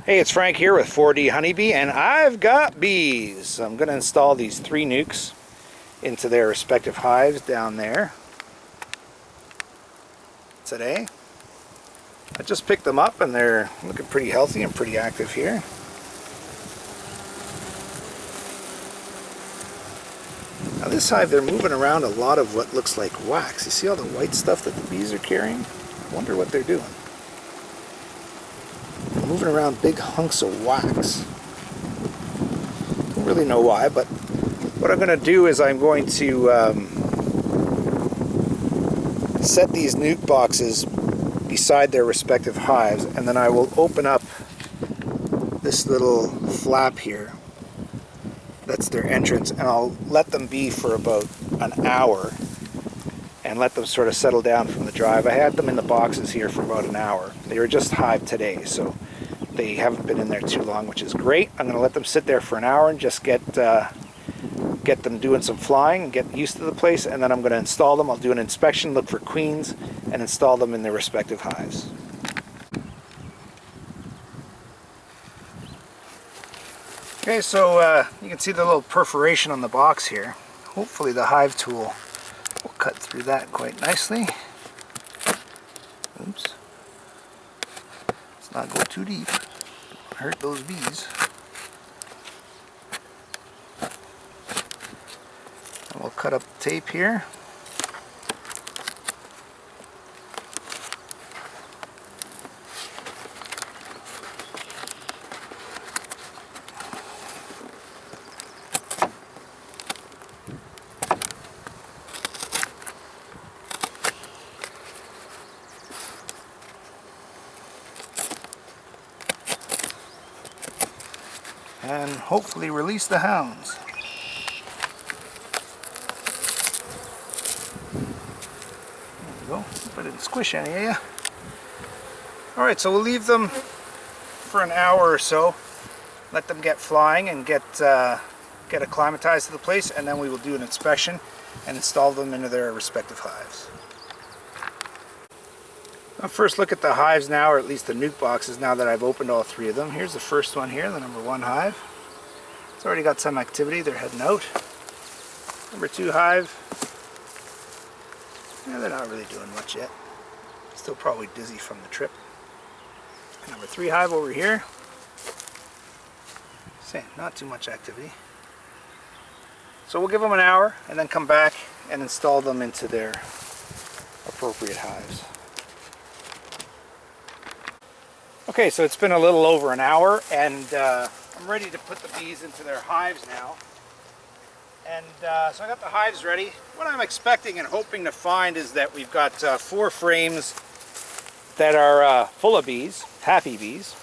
Hey, it's Frank here with 4D Honeybee, and I've got bees. I'm going to install these 3 nucs into their respective hives down there today. I just picked them up and they're looking pretty healthy and pretty active here. Now this hive, they're moving around a lot of what looks like wax. You see all the white stuff that the bees are carrying? I wonder what they're doing. They're moving around big hunks of wax. Don't really know why, but what I'm going to do is I'm going to set these nuc boxes beside their respective hives, and then I will open up this little flap here. That's their entrance, and I'll let them be for about an hour and let them sort of settle down from the drive. I had them in the boxes here for about an hour. They were just hived today, so they haven't been in there too long, which is great. I'm going to let them sit there for an hour and just get them doing some flying and get used to the place, and then I'm going to install them. I'll do an inspection, look for queens, and install them in their respective hives. Okay, so you can see the little perforation on the box here. Hopefully the hive tool will cut through that quite nicely. Oops. Let's not go too deep. Don't hurt those bees. And we'll cut up the tape here. And hopefully release the hounds. There we go. Hope I didn't squish any of you. Alright, so we'll leave them for an hour or so. Let them get flying and get acclimatized to the place, and then we will do an inspection and install them into their respective hives. I'll first look at the hives now, or at least the nuc boxes, now that I've opened all 3 of them. Here's the first one here, the number 1 hive. It's already got some activity, they're heading out. Number 2 hive. Yeah, they're not really doing much yet. Still probably dizzy from the trip. Number 3 hive over here. Same, not too much activity. So we'll give them an hour and then come back and install them into their appropriate hives. Okay, so it's been a little over an hour, and I'm ready to put the bees into their hives now. And so I got the hives ready. What I'm expecting and hoping to find is that we've got 4 frames that are full of bees, happy bees,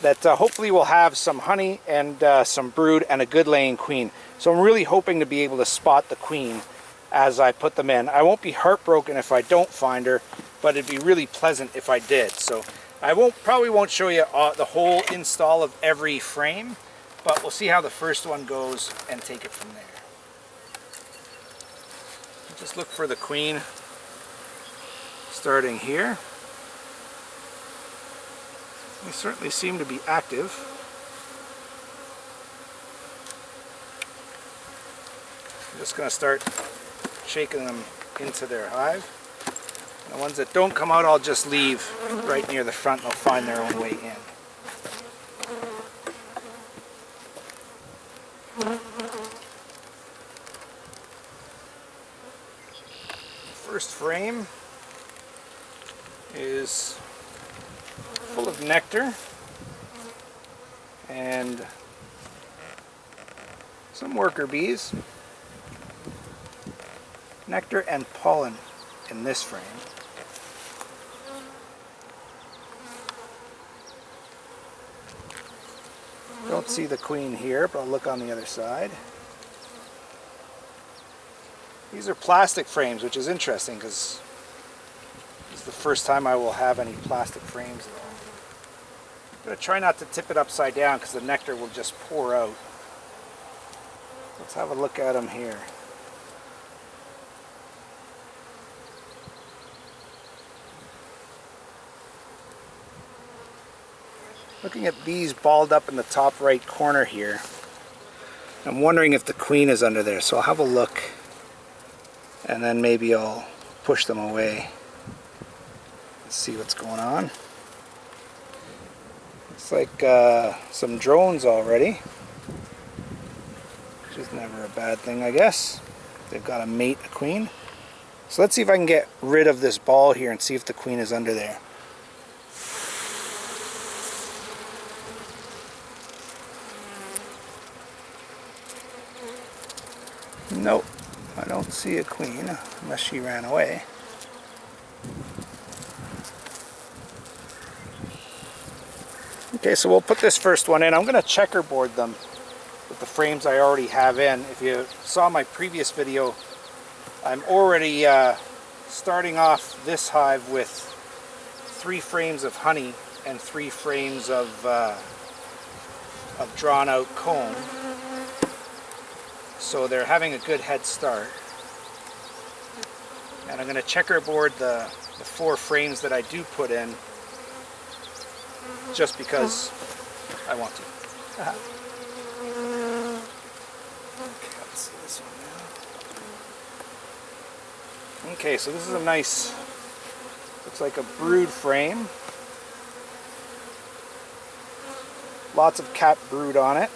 that hopefully will have some honey and some brood and a good laying queen. So I'm really hoping to be able to spot the queen as I put them in. I won't be heartbroken if I don't find her, but it'd be really pleasant if I did. So I probably won't show you the whole install of every frame, but we'll see how the first one goes and take it from there. Just look for the queen starting here. They certainly seem to be active. I'm just going to start shaking them into their hive. The ones that don't come out, I'll just leave right near the front and they'll find their own way in. First frame is full of nectar and some worker bees. Nectar and pollen in this frame. Don't see the queen here, but I'll look on the other side. These are plastic frames, which is interesting because this is the first time I will have any plastic frames. I'm going to try not to tip it upside down because the nectar will just pour out. Let's have a look at them here. Looking at bees balled up in the top right corner here. I'm wondering if the queen is under there, so I'll have a look and then maybe I'll push them away. Let's see what's going on. Looks like some drones already, which is never a bad thing, I guess. They've got a mate, a queen. So let's see if I can get rid of this ball here and see if the queen is under there. Nope, I don't see a queen unless she ran away. Okay, so we'll put this first one in. I'm going to checkerboard them with the frames I already have in. If you saw my previous video, I'm already starting off this hive with 3 frames of honey and 3 frames of drawn out comb. So they're having a good head start. And I'm going to checkerboard the 4 frames that I do put in just because I want to. Okay, let's see this one now. Okay, so this is a nice, looks like a brood frame. Lots of capped brood on it.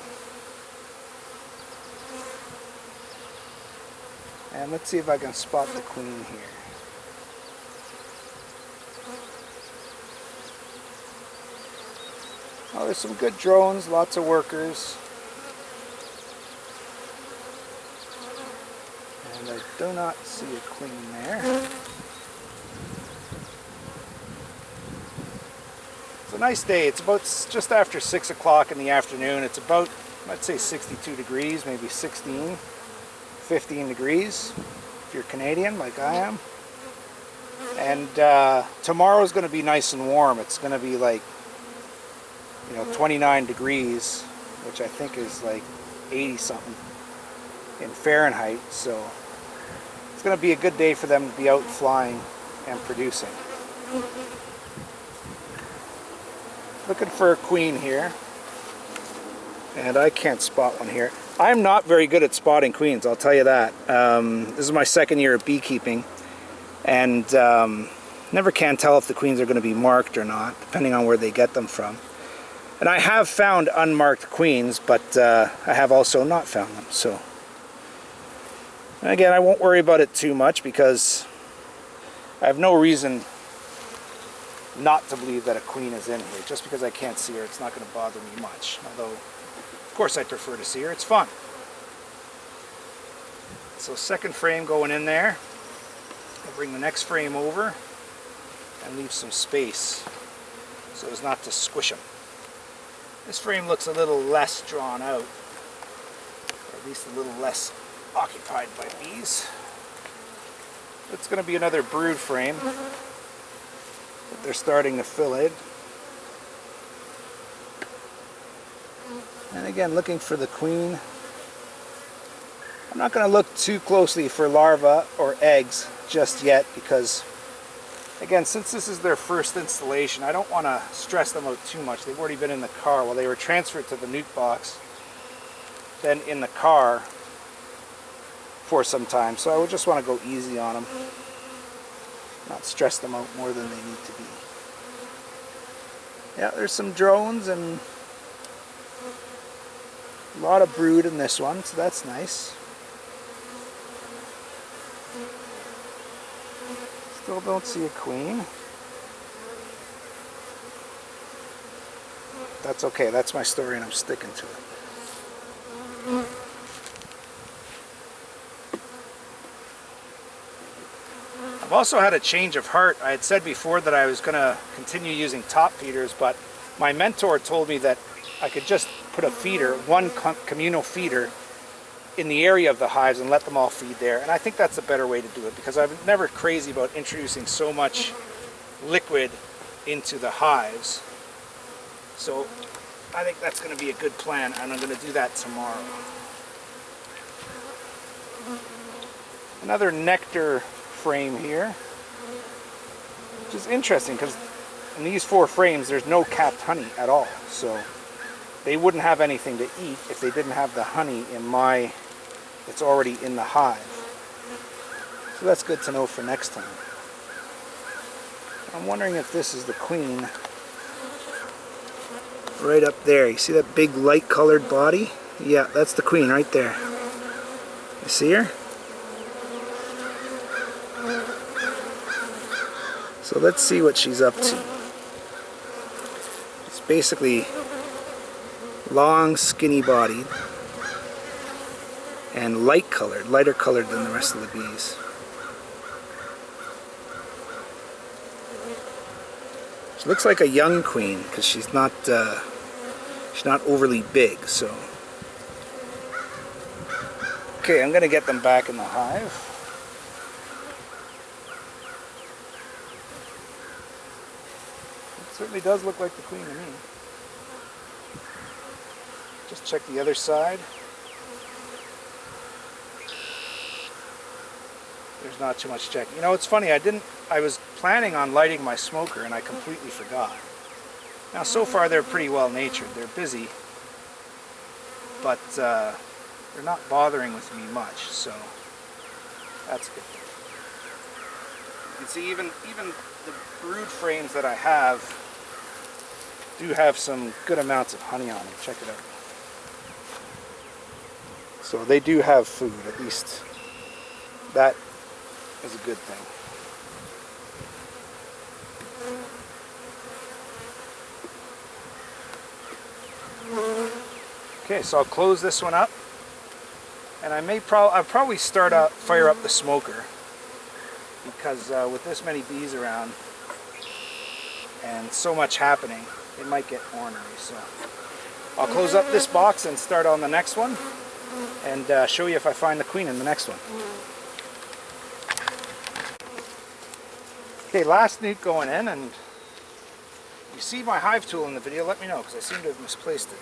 And let's see if I can spot the queen here. Oh, there's some good drones, lots of workers. And I do not see a queen there. It's a nice day. It's about just after 6 o'clock in the afternoon. It's about, I'd say 62 degrees, maybe 16, 15 degrees if you're Canadian like I am. And tomorrow's going to be nice and warm. It's going to be like 29 degrees, which I think is like 80 something in Fahrenheit, so it's going to be a good day for them to be out flying and producing. Looking for a queen here, and I can't spot one here. I'm not very good at spotting queens, I'll tell you that. This is my second year of beekeeping, and never can tell if the queens are going to be marked or not, depending on where they get them from. And I have found unmarked queens, but I have also not found them. So, and again, I won't worry about it too much because I have no reason not to believe that a queen is in here. Just because I can't see her, it's not going to bother me much. Although, of course, I prefer to see her. It's fun. So, second frame going in there. I'll bring the next frame over and leave some space so as not to squish them. This frame looks a little less drawn out, or at least a little less occupied by bees. It's going to be another brood frame that they're starting to fill in. And again, looking for the queen. I'm not going to look too closely for larvae or eggs just yet because, again, since this is their first installation, I don't want to stress them out too much. They've already been in the car. Well, they were transferred to the nuc box, then in the car for some time. So I would just want to go easy on them, not stress them out more than they need to be. Yeah, there's some drones and a lot of brood in this one, so that's nice. Still don't see a queen. That's okay, that's my story and I'm sticking to it. I've also had a change of heart. I had said before that I was going to continue using top feeders, but my mentor told me that I could just put a feeder, one communal feeder, in the area of the hives and let them all feed there. And I think that's a better way to do it because I'm never crazy about introducing so much liquid into the hives. So I think that's going to be a good plan, and I'm going to do that tomorrow. Another nectar frame here, which is interesting because in these 4 frames, there's no capped honey at all. So they wouldn't have anything to eat if they didn't have the honey that's already in the hive. So that's good to know for next time. I'm wondering if this is the queen. Right up there, you see that big light colored body? Yeah, that's the queen right there. You see her? So let's see what she's up to. It's basically long, skinny bodied and light colored, lighter colored than the rest of the bees. She looks like a young queen because she's not overly big. So, okay, I'm gonna get them back in the hive. It certainly does look like the queen to me. Just check the other side. There's not too much checking. You know, it's funny, I was planning on lighting my smoker and I completely forgot. Now so far they're pretty well natured. They're busy, but they're not bothering with me much, so that's good. You can see even the brood frames that I have do have some good amounts of honey on them. Check it out. So they do have food, at least that is a good thing. Okay, so I'll close this one up, and I'll probably fire up the smoker, because with this many bees around and so much happening, it might get ornery. So I'll close up this box and start on the next one, and show you if I find the queen in the next one. Okay, last nuke going in, and you see my hive tool in the video, let me know, because I seem to have misplaced it.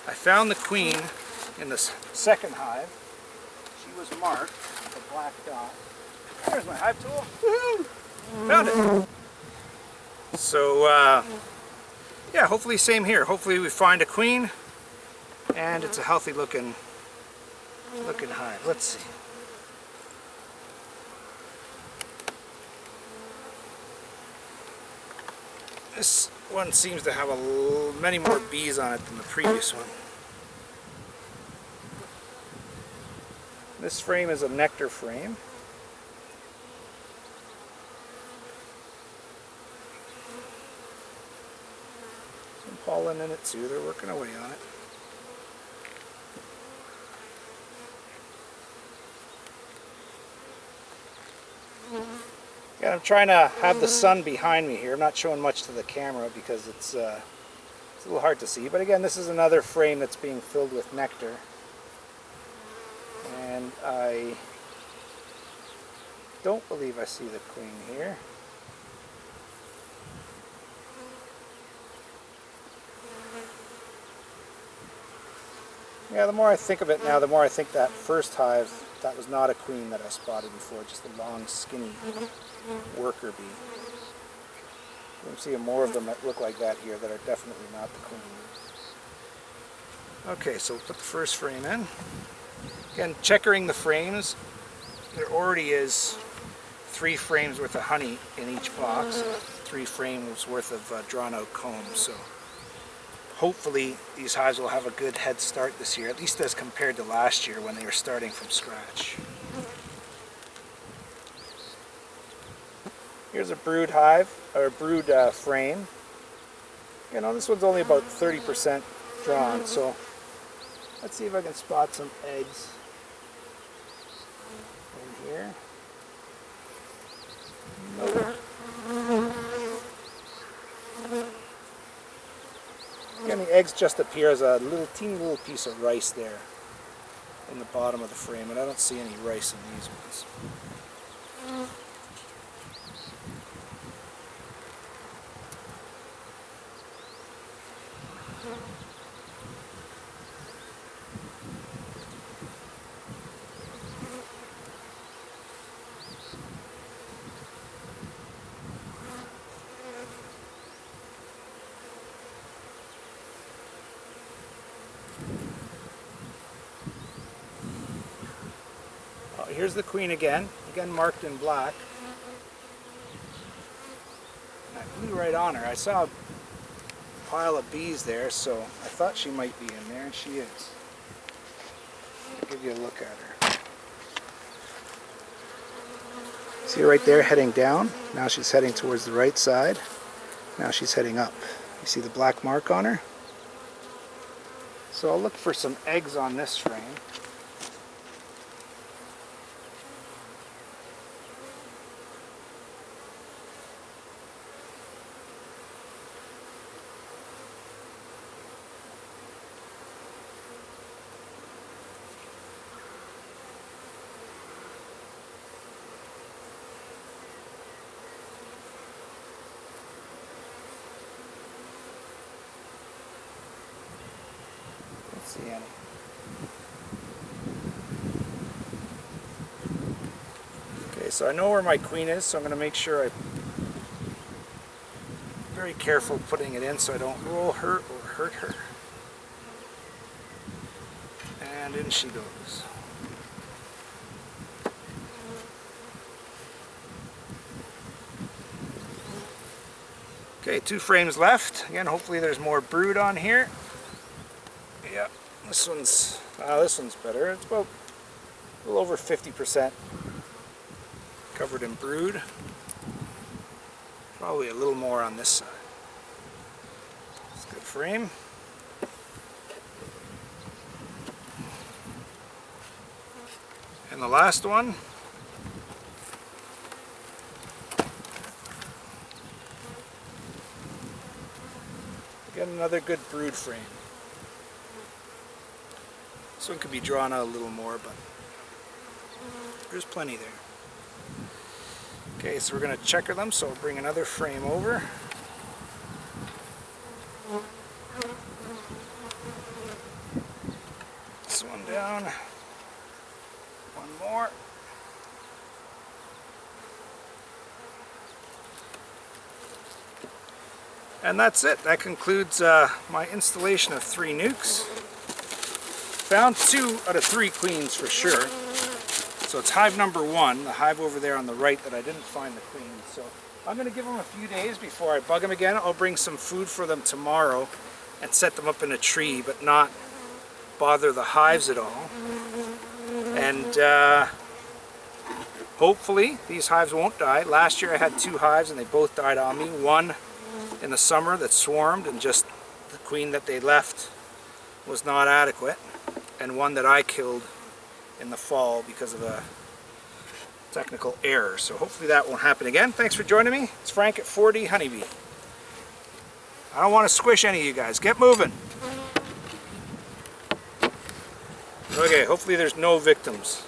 I found the queen in the second hive. She was marked with a black dot. There's my hive tool. Woohoo! Found it! So, yeah, hopefully same here. Hopefully we find a queen, and it's a healthy looking hive. Let's see. This one seems to have many more bees on it than the previous one. This frame is a nectar frame. Some pollen in it too, they're working away on it. Yeah, I'm trying to have the sun behind me here. I'm not showing much to the camera because it's a little hard to see. But again, this is another frame that's being filled with nectar. And I don't believe I see the queen here. Yeah, the more I think of it now, the more I think that first hive, that was not a queen that I spotted before, just a long, skinny worker bee. I'm seeing more of them that look like that here that are definitely not the queen. Okay, so we'll put the first frame in. Again, checkering the frames, there already is 3 frames worth of honey in each box, 3 frames worth of drawn out combs. So hopefully these hives will have a good head start this year, at least as compared to last year when they were starting from scratch. Here's a brood hive, or brood frame. You know, this one's only about 30% drawn, so let's see if I can spot some eggs in here. Nope. Again, the eggs just appear as a teeny little piece of rice there in the bottom of the frame, and I don't see any rice in these ones. here's the queen again marked in black. And I flew right on her. I saw a pile of bees there, so I thought she might be in there, and she is. I'll give you a look at her. See her right there heading down? Now she's heading towards the right side. Now she's heading up. You see the black mark on her? So I'll look for some eggs on this frame. See any. Okay, so I know where my queen is, so I'm going to make sure I'm very careful putting it in so I don't roll her or hurt her. And in she goes. Okay, 2 frames left. Again, hopefully there's more brood on here. Yeah, this one's better. It's about a little over 50% covered in brood. Probably a little more on this side. It's a good frame. And the last one. Again, another good brood frame. This one could be drawn out a little more, but there's plenty there. Okay, so we're going to checker them, so I'll bring another frame over. This one down. One more. And that's it. That concludes my installation of 3 nucs. Found 2 out of 3 queens for sure. So it's hive number 1, the hive over there on the right that I didn't find the queen. So I'm going to give them a few days before I bug them again. I'll bring some food for them tomorrow and set them up in a tree, but not bother the hives at all. And hopefully these hives won't die. Last year I had 2 hives and they both died on me. One in the summer that swarmed and just the queen that they left was not adequate. And one that I killed in the fall because of a technical error. So hopefully that won't happen again. Thanks for joining me. It's Frank at 4D Honeybee. I don't want to squish any of you guys. Get moving. Okay, hopefully there's no victims.